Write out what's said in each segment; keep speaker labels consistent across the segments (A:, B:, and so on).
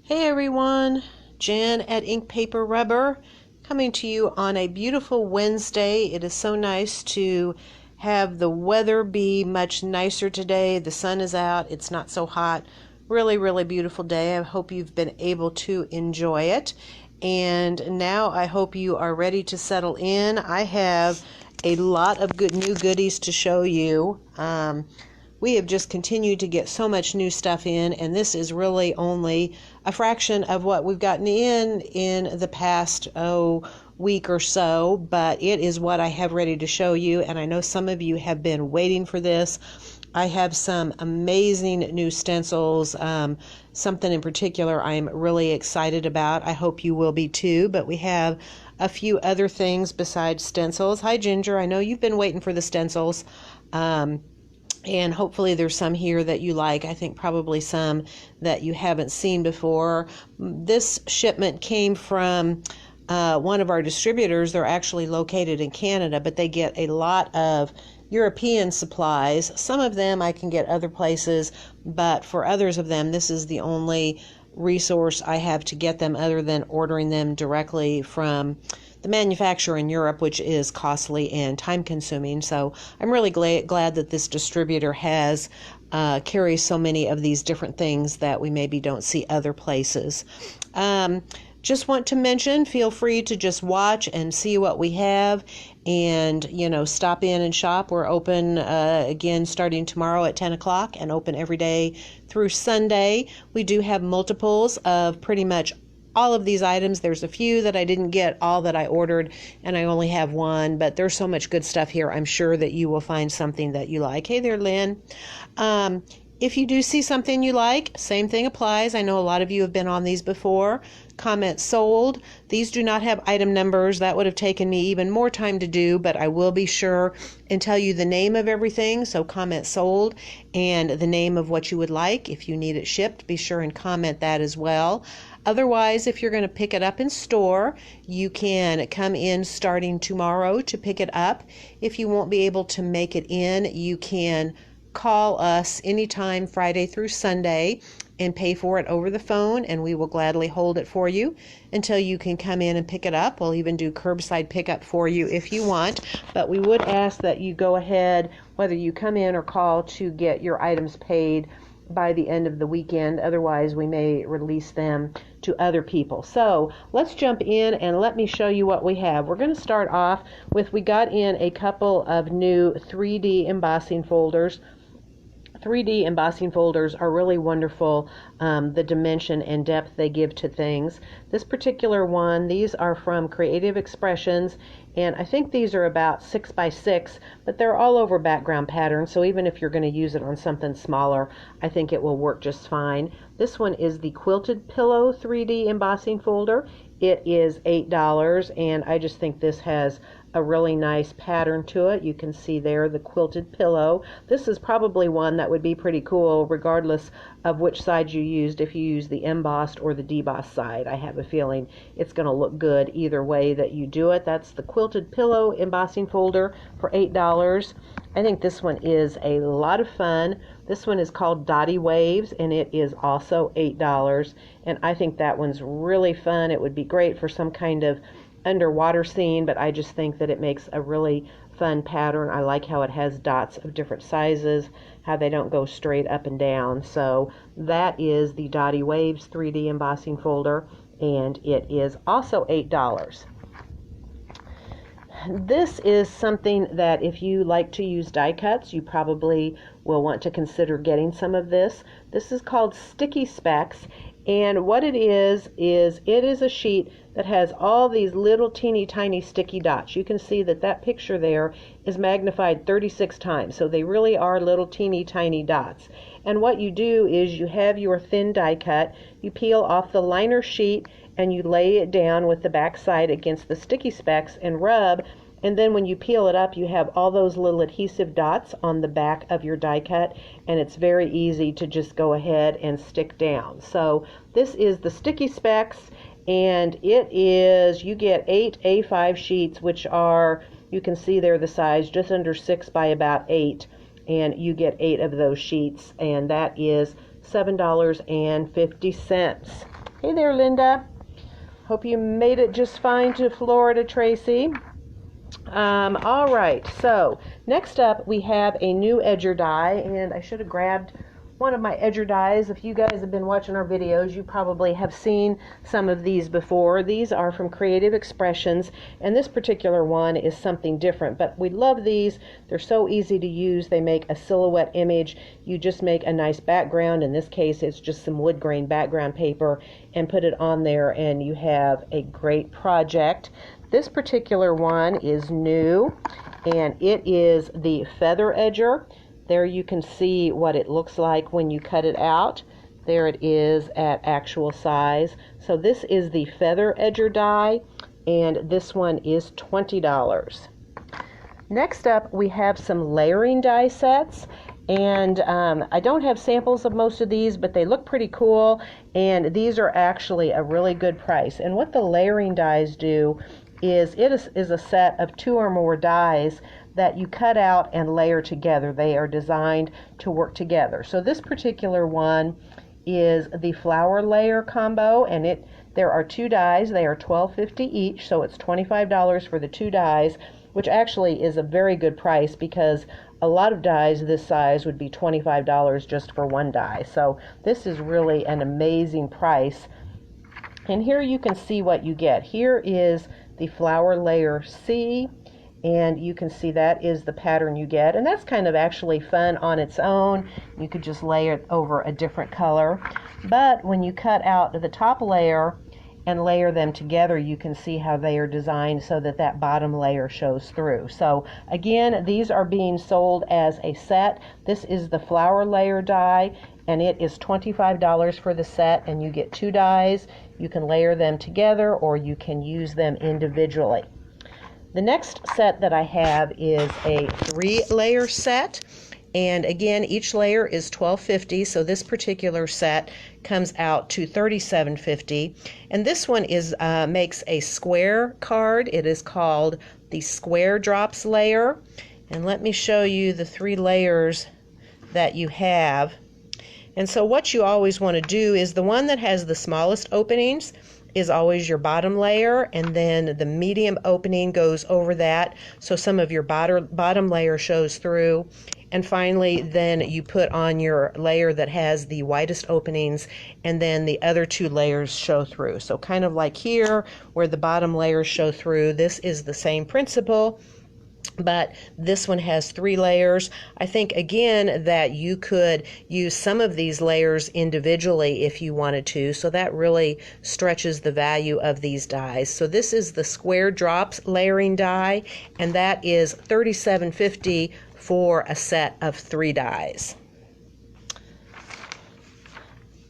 A: Hey everyone, Jen at Ink Paper Rubber coming to you on a beautiful Wednesday. It is so nice to have the weather be much nicer today. The sun is out, it's not so hot. Really beautiful day. I hope you've been able to enjoy it. And now I hope you are ready to settle in. I have a lot of good new goodies to show you. We have just continued to get so much new stuff in, and this is really only a fraction of what we've gotten in the past week or so, but it is what I have ready to show you, and I know some of you have been waiting for this. I have some amazing new stencils, something in particular I'm really excited about. I hope you will be too, but we have a few other things besides stencils. Hi Ginger, I know you've been waiting for the stencils. And hopefully there's some here that you like. I think probably some that you haven't seen before. This shipment came from one of our distributors. They're actually located in Canada, but they get a lot of European supplies. Some of them I can get other places, but for others of them, this is the only resource I have to get them other than ordering them directly from the manufacturer in Europe, which is costly and time consuming. So I'm really glad that this distributor has carries so many of these different things that we maybe don't see other places. Just want to mention, feel free to just watch and see what we have and, stop in and shop. We're open again starting tomorrow at 10 o'clock and open every day through Sunday. We do have multiples of pretty much all of these items. There's a few that I didn't get all that I ordered, and I only have one, but there's so much good stuff here. I'm sure that you will find something that you like. Hey there, Lynn. If you do see something you like, same thing applies. I know a lot of you have been on these before. Comment sold. These do not have item numbers. That would have taken me even more time to do, but I will be sure and tell you the name of everything. So comment sold and the name of what you would like. If you need it shipped, be sure and comment that as well. Otherwise, if you're going to pick it up in store, you can come in starting tomorrow to pick it up. If you won't be able to make it in, you can call us anytime Friday through Sunday and pay for it over the phone, and we will gladly hold it for you until you can come in and pick it up. We'll even do curbside pickup for you if you want, but we would ask that you go ahead, whether you come in or call, to get your items paid by the end of the weekend. Otherwise, we may release them to other people. So let's jump in and let me show you what we have. We're going to start off with, we got in a couple of new 3D embossing folders. 3D embossing folders are really wonderful, the dimension and depth they give to things. This particular one, these are from Creative Expressions, and I think these are about 6 by 6, but they're all over background patterns, so even if you're going to use it on something smaller, I think it will work just fine. This one is the Quilted Pillow 3D embossing folder. It is $8, and I just think this has a really nice pattern to it. You can see there the quilted pillow. This is probably one that would be pretty cool regardless of which side you used, if you use the embossed or the debossed side. I have a feeling it's going to look good either way that you do it. That's the Quilted Pillow embossing folder for $8. I think this one is a lot of fun. This one is called Dotty Waves, and it is also $8, and I think that one's really fun. It would be great for some kind of underwater scene, but I just think that it makes a really fun pattern. I like how it has dots of different sizes, how they don't go straight up and down. So that is the Dotty Waves 3D embossing folder, and it is also $8. This is something that if you like to use die cuts, you probably will want to consider getting some of this. This is called Sticky Specs, and what it is it is a sheet that has all these little teeny tiny sticky dots. You can see that that picture there is magnified 36 times, so they really are little teeny tiny dots. And what you do is you have your thin die cut, you peel off the liner sheet, and you lay it down with the back side against the sticky specs and rub, and then when you peel it up, you have all those little adhesive dots on the back of your die cut, and it's very easy to just go ahead and stick down. So this is the Sticky Specs, and it is, you get 8 A5 sheets, which are, you can see they're the size just under 6 by about 8, and you get 8 of those sheets, and that is $7.50. Hey there, Linda. Hope you made it just fine to Florida, Tracy. All right, so next up we have a new edger die, and I should have grabbed one of my edger dies. If you guys have been watching our videos, you probably have seen some of these before. These are from Creative Expressions, and this particular one is something different, but we love these. They're so easy to use. They make a silhouette image. You just make a nice background. In this case, it's just some wood grain background paper, and put it on there, and you have a great project. This particular one is new, and it is the Feather Edger. There you can see what it looks like when you cut it out. There it is at actual size. So this is the Feather Edger die, and this one is $20. Next up, we have some layering die sets. And I don't have samples of most of these, but they look pretty cool, and these are actually a really good price. And what the layering dies do is it is a set of 2 or more dies that you cut out and layer together. They are designed to work together. So this particular one is the flower layer combo, and there are 2 dies. They are $12.50 each, so it's $25 for the 2 dies, which actually is a very good price because a lot of dies this size would be $25 just for 1 die. So this is really an amazing price. And here you can see what you get. Here is the flower layer C, and you can see that is the pattern you get, and that's kind of actually fun on its own. You could just layer it over a different color, but when you cut out the top layer and layer them together, you can see how they are designed so that that bottom layer shows through. So again, these are being sold as a set. This is the flower layer die, and it is $25 for the set, and you get 2 dies. You can layer them together or you can use them individually. The next set that I have is a 3-layer set, and again, each layer is $12.50, so this particular set comes out to $37.50. And this one is makes a square card. It is called the Square Drops layer. And let me show you the 3 layers that you have. And so what you always want to do is the one that has the smallest openings is always your bottom layer, and then the medium opening goes over that, so some of your bottom layer shows through. And finally, then you put on your layer that has the widest openings, and then the other 2 layers show through. So kind of like here, where the bottom layers show through, this is the same principle, but this one has 3 layers. I think again that you could use some of these layers individually if you wanted to, so that really stretches the value of these dies. So this is the Square Drops layering die, and that is $37.50 for a set of 3 dies.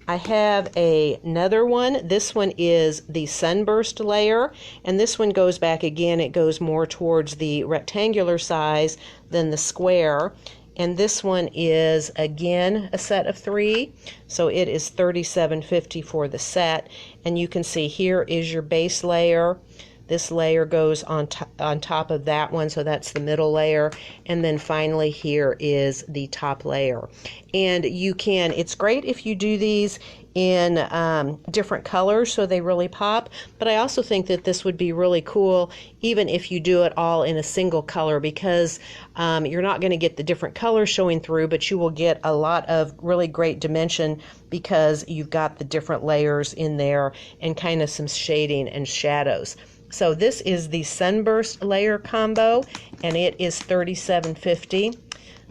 A: I have another one. This one is the Sunburst layer, and this one goes back again. It goes more towards the rectangular size than the square. And this one is again a set of 3, so it is $37.50 for the set. And you can see here is your base layer. This layer goes on top of that one, so that's the middle layer. And then finally here is the top layer. And it's great if you do these in different colors so they really pop, but I also think that this would be really cool even if you do it all in a single color, because you're not going to get the different colors showing through, but you will get a lot of really great dimension because you've got the different layers in there and kind of some shading and shadows. So this is the Sunburst layer combo, and it is $37.50.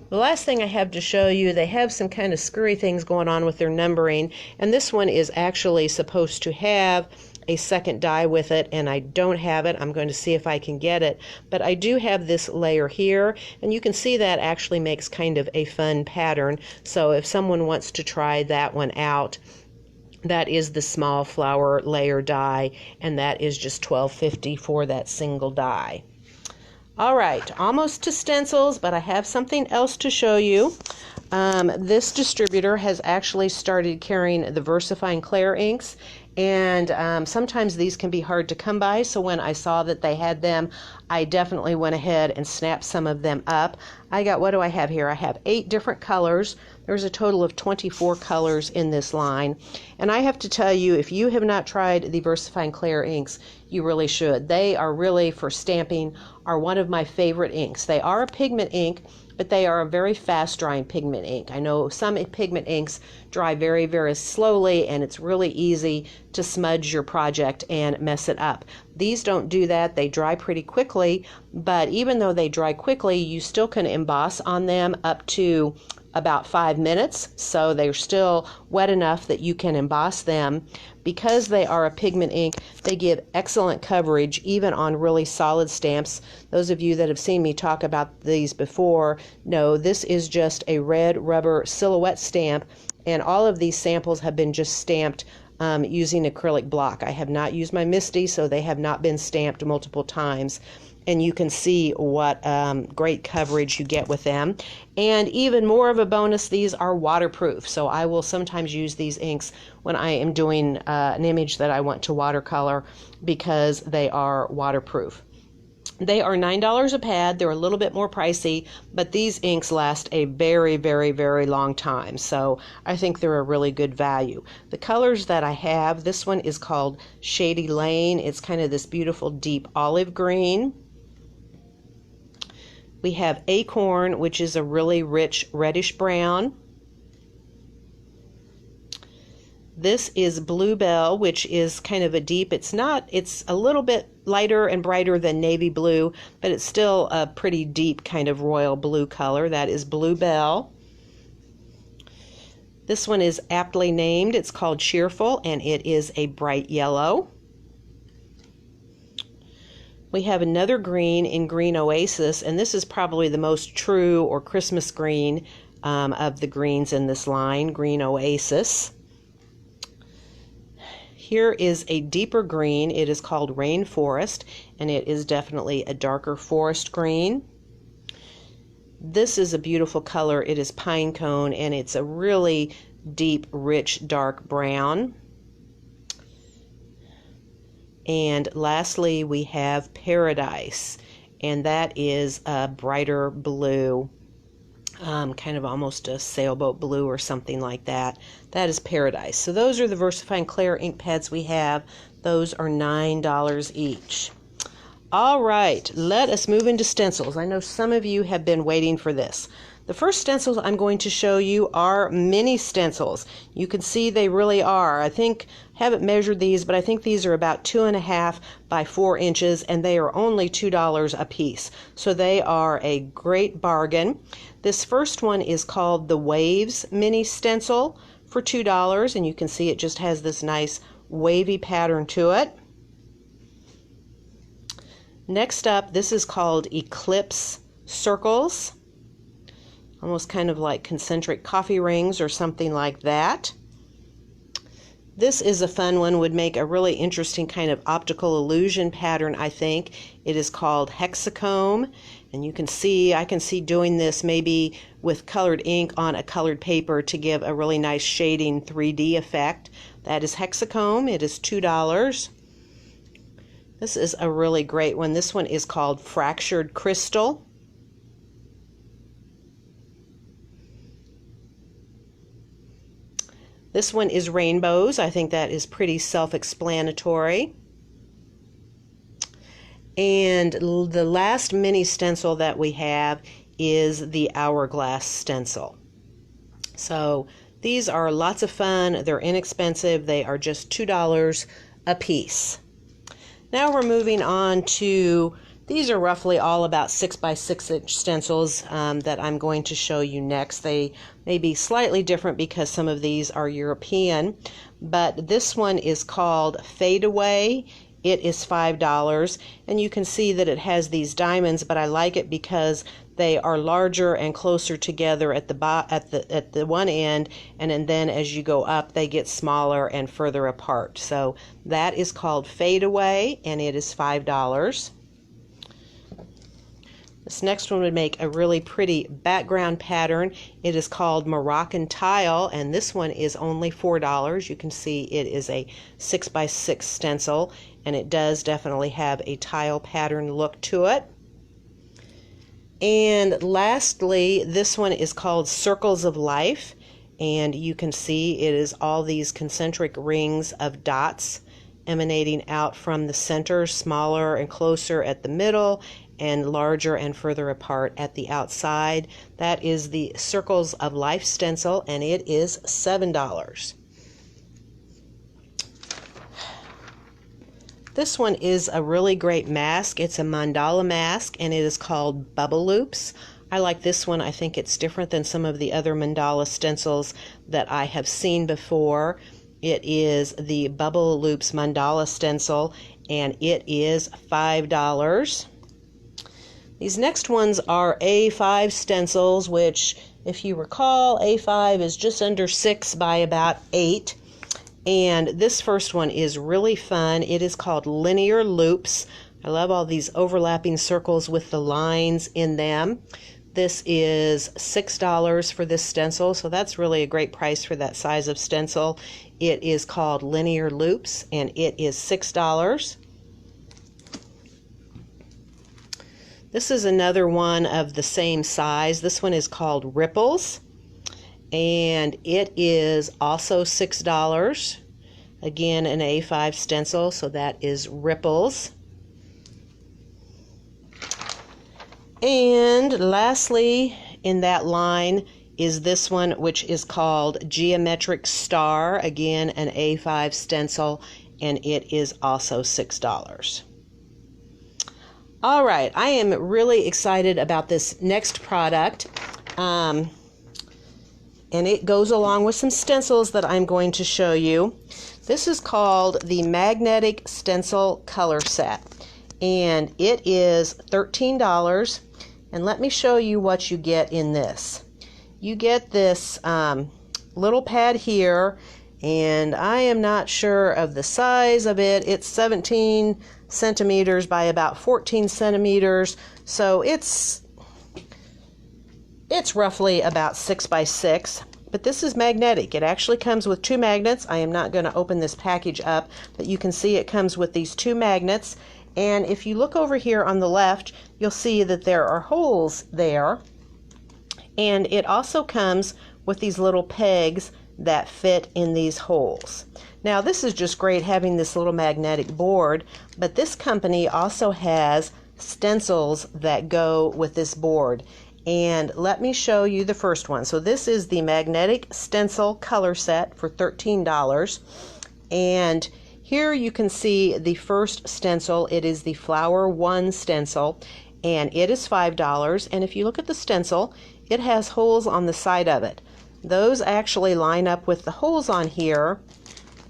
A: The last thing I have to show you, they have some kind of screwy things going on with their numbering, and this one is actually supposed to have a second die with it, and I don't have it. I'm going to see if I can get it, but I do have this layer here, and you can see that actually makes kind of a fun pattern. So if someone wants to try that one out, that is the small flower layer die, and that is just $12.50 for that single die. All right, almost to stencils, but I have something else to show you. This distributor has actually started carrying the Versafine Clair inks, and sometimes these can be hard to come by, so when I saw that they had them, I definitely went ahead and snapped some of them up. I got, what do I have here? I have 8 different colors. There's a total of 24 colors in this line. And I have to tell you, if you have not tried the Versafine Clair inks, you really should. They are really, for stamping, are one of my favorite inks. They are a pigment ink, but they are a very fast drying pigment ink. I know some pigment inks dry very, very slowly, and it's really easy to smudge your project and mess it up. These don't do that. They dry pretty quickly, but even though they dry quickly, you still can emboss on them up to about 5 minutes, so they're still wet enough that you can emboss them. Because they are a pigment ink, they give excellent coverage even on really solid stamps. Those of you that have seen me talk about these before know this is just a red rubber silhouette stamp, and all of these samples have been just stamped using acrylic block. I have not used my MISTI, so they have not been stamped multiple times. And you can see what great coverage you get with them. And even more of a bonus, these are waterproof. So I will sometimes use these inks when I am doing an image that I want to watercolor, because they are waterproof. They are $9 a pad. They're a little bit more pricey, but these inks last a very, very, very long time. So I think they're a really good value. The colors that I have, this one is called Shady Lane. It's kind of this beautiful deep olive green. We have Acorn, which is a really rich reddish brown. This is Bluebell, which is kind of a deep, it's a little bit lighter and brighter than navy blue, but it's still a pretty deep kind of royal blue color. That is Bluebell. This one is aptly named. It's called Cheerful, and it is a bright yellow. We have another green in Green Oasis, and this is probably the most true or Christmas green of the greens in this line, Green Oasis. Here is a deeper green. It is called Rainforest, and it is definitely a darker forest green. This is a beautiful color. It is Pine Cone, and it's a really deep, rich, dark brown. And lastly, we have Paradise, and that is a brighter blue, kind of almost a sailboat blue or something like that. That is Paradise. So those are the Versafine Clair ink pads we have. Those are $9 each. All right, let us move into stencils. I know some of you have been waiting for this. The first stencils I'm going to show you are mini stencils. You can see they really are. I haven't measured these, but I think these are about 2.5 by 4 inches, and they are only $2 a piece. So they are a great bargain. This first one is called the Waves Mini Stencil for $2, and you can see it just has this nice wavy pattern to it. Next up, this is called Eclipse Circles. Almost kind of like concentric coffee rings or something like that. This is a fun one, would make a really interesting kind of optical illusion pattern, I think. It is called Hexacomb, and you can see, I can see doing this maybe with colored ink on a colored paper to give a really nice shading 3D effect. That is Hexacomb. It is $2. This is a really great one. This one is called Fractured Crystal. This one is Rainbows. I think that is pretty self-explanatory. And the last mini stencil that we have is the Hourglass stencil. So these are lots of fun. They're inexpensive. They are just $2 a piece. Now we're moving on to, these are roughly all about 6 by 6 inch stencils that I'm going to show you next. They may be slightly different because some of these are European, but this one is called Fade Away. It is $5, and you can see that it has these diamonds, but I like it because they are larger and closer together at the one end, and then as you go up they get smaller and further apart. So that is called Fade Away, and it is $5. This next one would make a really pretty background pattern. It is called Moroccan Tile, and this one is only $4. You can see it is a 6 by 6 stencil, and it does definitely have a tile pattern look to it. And lastly, this one is called Circles of Life, and you can see it is all these concentric rings of dots emanating out from the center, smaller and closer at the middle, and larger and further apart at the outside. That is the Circles of Life stencil, and it is $7. This one is a really great mask. It's a mandala mask, and it is called Bubble Loops. I like this one. I think it's different than some of the other mandala stencils that I have seen before. It is the Bubble Loops mandala stencil, and it is $5. These next ones are A5 stencils, which, if you recall, A5 is just under 6 by about 8. And this first one is really fun. It is called Linear Loops. I love all these overlapping circles with the lines in them. This is $6 for this stencil, so that's really a great price for that size of stencil. It is called Linear Loops, and it is $6. This is another one of the same size. This one is called Ripples, and it is also $6. Again, an A5 stencil, so that is Ripples. And lastly in that line is this one, which is called Geometric Star. Again, an A5 stencil, and it is also $6. All right, I am really excited about this next product. And it goes along with some stencils that I'm going to show you. This is called the Magnetic Stencil Color Set, and it is $13. And let me show you what you get in this. You get this little pad here, and I am not sure of the size of it. It's 17 centimeters by about 14 centimeters, so it's roughly about 6 by 6. But this is magnetic. It actually comes with 2 magnets. I am not going to open this package up, but you can see it comes with these 2 magnets. And if you look over here on the left, you'll see that there are holes there. And it also comes with these little pegs that fit in these holes. Now, this is just great having this little magnetic board, but this company also has stencils that go with this board. And let me show you the first one. So this is the Magnetic Stencil Color Set for $13. And here you can see the first stencil. It is the Flower 1 stencil, and it is $5. And if you look at the stencil, it has holes on the side of it. Those actually line up with the holes on here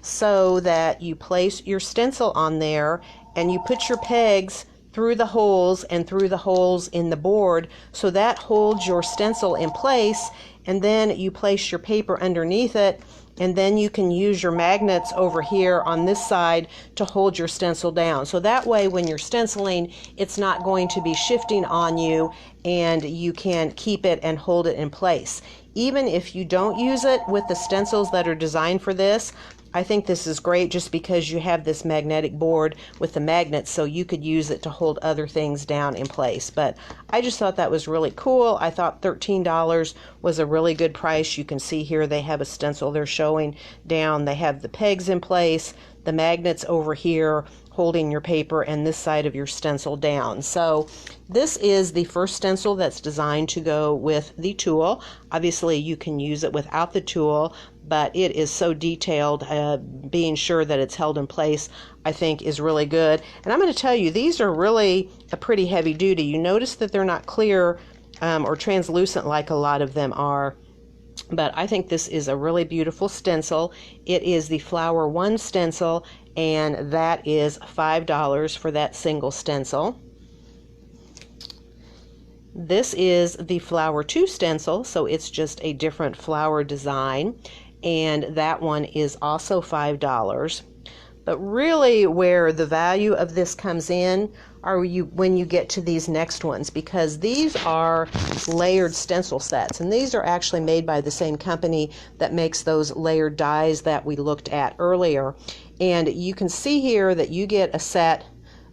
A: so that you place your stencil on there and you put your pegs through the holes and through the holes in the board, so that holds your stencil in place, and then you place your paper underneath it, and then you can use your magnets over here on this side to hold your stencil down. So that way when you're stenciling, it's not going to be shifting on you, and you can keep it and hold it in place. Even if you don't use it with the stencils that are designed for this, I think this is great just because you have this magnetic board with the magnets, so you could use it to hold other things down in place. But I just thought that was really cool. I thought $13 was a really good price. You can see here they have a stencil they're showing down. They have the pegs in place, the magnets over here holding your paper, and this side of your stencil down. So this is the first stencil that's designed to go with the tool. Obviously you can use it without the tool, but it is so detailed. Being sure that it's held in place, I think, is really good. And I'm going to tell you, these are really a pretty heavy duty. You notice that they're not clear or translucent like a lot of them are. But I think this is a really beautiful stencil. It is the Flower 1 stencil, and that is $5 for that single stencil. This is the Flower 2 stencil, so it's just a different flower design, and that one is also $5. But really where the value of this comes in are when you get to these next ones, because these are layered stencil sets, and these are actually made by the same company that makes those layered dies that we looked at earlier. And you can see here that you get a set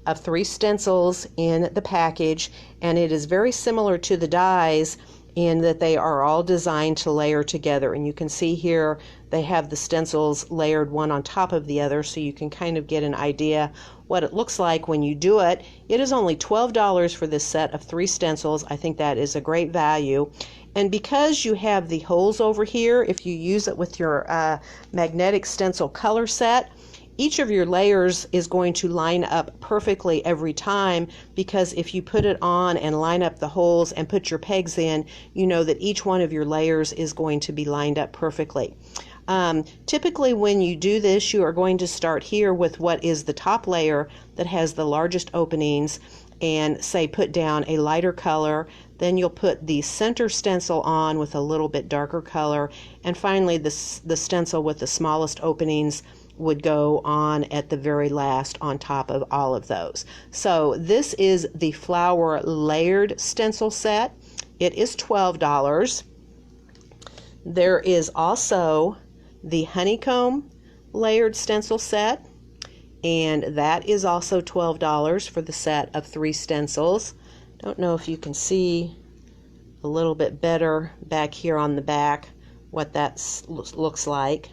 A: of 3 stencils in the package, and it is very similar to the dies in that they are all designed to layer together. And you can see here they have the stencils layered one on top of the other, so you can kind of get an idea what it looks like when you do it. It is only $12 for this set of 3 stencils. I think that is a great value. And because you have the holes over here, if you use it with your magnetic stencil color set, each of your layers is going to line up perfectly every time, because if you put it on and line up the holes and put your pegs in, you know that each one of your layers is going to be lined up perfectly. Typically when you do this, you are going to start here with what is the top layer that has the largest openings, and say put down a lighter color. Then you'll put the center stencil on with a little bit darker color, and finally the stencil with the smallest openings would go on at the very last on top of all of those. So this is the flower layered stencil set. It is $12. There is also the honeycomb layered stencil set, and that is also $12 for the set of 3 stencils. Don't know if you can see a little bit better back here on the back what that looks like.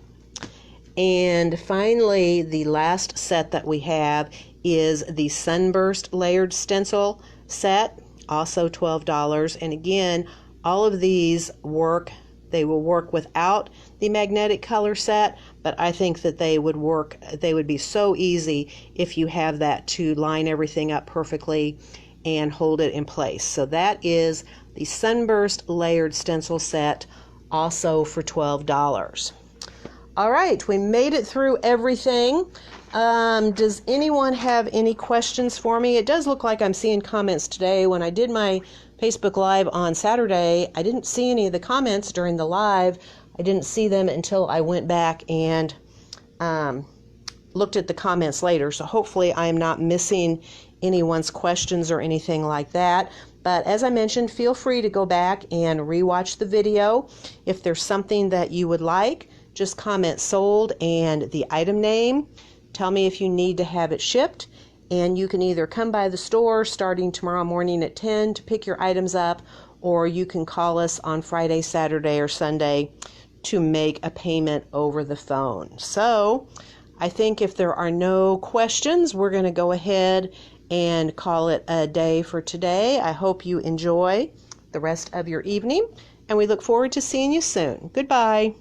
A: And finally, the last set that we have is the Sunburst layered stencil set, also $12. And again, all of these work. They will work without the magnetic color set, but I think that they would be so easy if you have that to line everything up perfectly and hold it in place. So that is the Sunburst layered stencil set, also for $12. All right, we made it through everything. Does anyone have any questions for me? It does look like I'm seeing comments today. When I did my Facebook Live on Saturday, I didn't see any of the comments during the live. I didn't see them until I went back and looked at the comments later. So hopefully I'm not missing anyone's questions or anything like that. But as I mentioned, feel free to go back and rewatch the video. If there's something that you would like, just comment sold and the item name. Tell me if you need to have it shipped. And you can either come by the store starting tomorrow morning at 10 to pick your items up, or you can call us on Friday, Saturday, or Sunday to make a payment over the phone. So I think if there are no questions, we're going to go ahead and call it a day for today. I hope you enjoy the rest of your evening, and we look forward to seeing you soon. Goodbye.